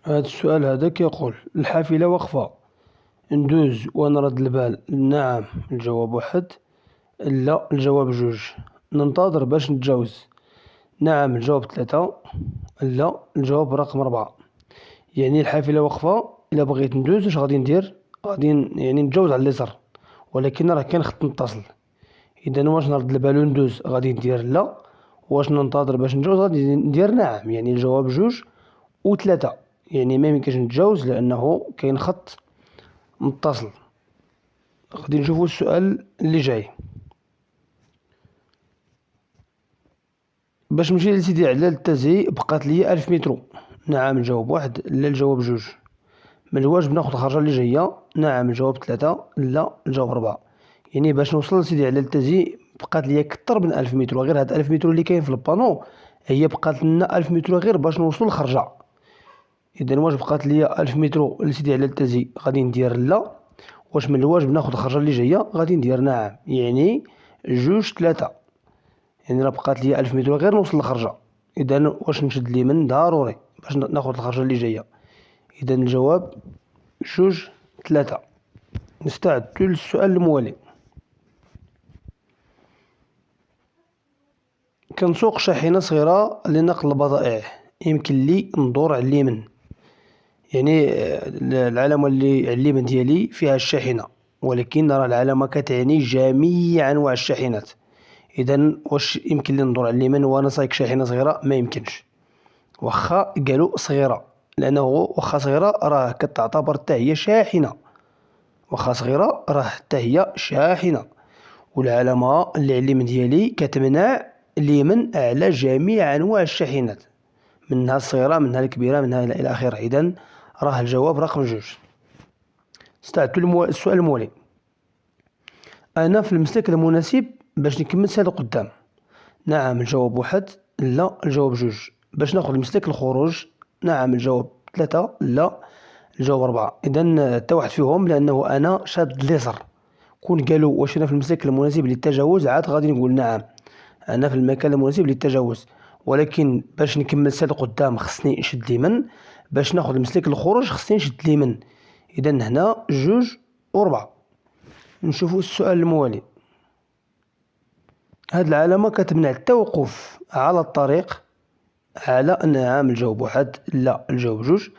هذا السؤال هذا كيقول: الحافلة واقفة، ندوز ونرد البال. نعم الجواب واحد، لا الجواب جوج. ننتظر باش نتجاوز. نعم الجواب ثلاثة، لا الجواب رقم ربعة. يعني الحافلة واقفة، إلا بغيت ندوز واش غادي ندير؟ غادي يعني نتجاوز على اليسار، ولكن راه كاين خط متصل. إذا واش نرد البال وندوز غادي ندير لا، واش ننتظر باش نتجاوز غادي ندير نعم. يعني الجواب جوج وثلاثة، يعني ما يمكنش نتجاوز لأنه كاين خط متصل. غادي نشوفو السؤال اللي جاي. باش نمشي لسيدي علال التازي بقات ليا 1000 مترو. نعم الجواب واحد، لا الجواب جوج. من الواجب ناخد الخرجة اللي جاية. نعم الجواب ثلاثة، لا الجواب ربعة. يعني باش نوصل لسيدي علال التازي بقات ليا كتر من 1000 مترو، غير هاد 1000 مترو اللي كاين في البانو هي بقات لنا 1000 مترو غير باش نوصلو للخرجة. إذا واش بقات ليا 1000 مترو لسيدي علال التازي غادي ندير لا، واش من الواجب ناخد الخرجة اللي جاية غادي ندير نعم. يعني جوج ثلاثة، يعني راه بقات ليا 1000 متر غير نوصل للخرجة. إذا واش نشد اليمين ضروري باش ناخد الخرجة اللي جاية. إذا الجواب جوج ثلاثة. نستعد للسؤال الموالي. كنسوق شاحنة صغيرة لنقل البضائع، يمكن لي ندور على اليمين. يعني العلامة اللي على اليمين ديالي فيها الشاحنة، ولكن راه العلامة كتعني جميع أنواع الشاحنات. إذا واش يمكن لي ندور على اليمين وأنا سايق شاحنة صغيرة؟ ما يمكنش. واخا قالوا صغيرة، لأنه واخا صغيرة راه كتعتبر حتى هي شاحنة. واخا صغيرة راه حتى هي شاحنة. والعلامة اللي على اليمين ديالي كتمنع اليمين على جميع أنواع الشاحنات، منها الصغيرة منها الكبيرة منها إلى آخره. إذا راه الجواب رقم جوج. استعدت السؤال الموالي. أنا في المسلك المناسب باش نكمل سير القدام. نعم الجواب واحد، لا الجواب جوج. باش ناخد المسلك الخروج. نعم الجواب ثلاثة، لا الجواب ربعة. إذا حتى واحد فيهم، لأنه أنا شاد اليسر. كون قالوا واش أنا في المسلك المناسب للتجاوز عاد غادي نقول نعم أنا في المكان المناسب للتجاوز، ولكن باش نكمل سير القدام خصني نشد اليمين، باش ناخد المسلك الخروج خصني نشد اليمين. إذا هنا جوج وربعة. نشوفوا السؤال الموالي. هاد العلامة كتمنع التوقف على الطريق. على نعم الجواب واحد، لا الجواب جوج.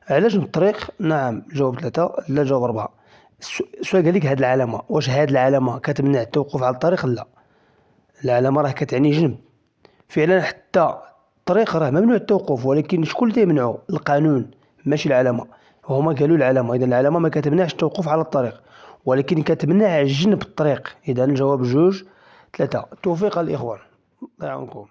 علاش الطريق؟ نعم الجواب ثلاثة، لا الجواب ربعة. السؤال قالك هاد العلامة، واش هاد العلامة كتمنع التوقف على الطريق؟ لا، العلامة راه كتعني جنب. فعلا حتى الطريق راه ممنوع التوقف، ولكن شكون اللي يمنعو؟ القانون ماشي العلامة. هما قالوا العلامة. إذا العلامة ما كتمنعش التوقف على الطريق، ولكن كتمنع جنب الطريق. إذا الجواب جوج ثلاثة. التوفيق الإخوان، الله يعاونكم.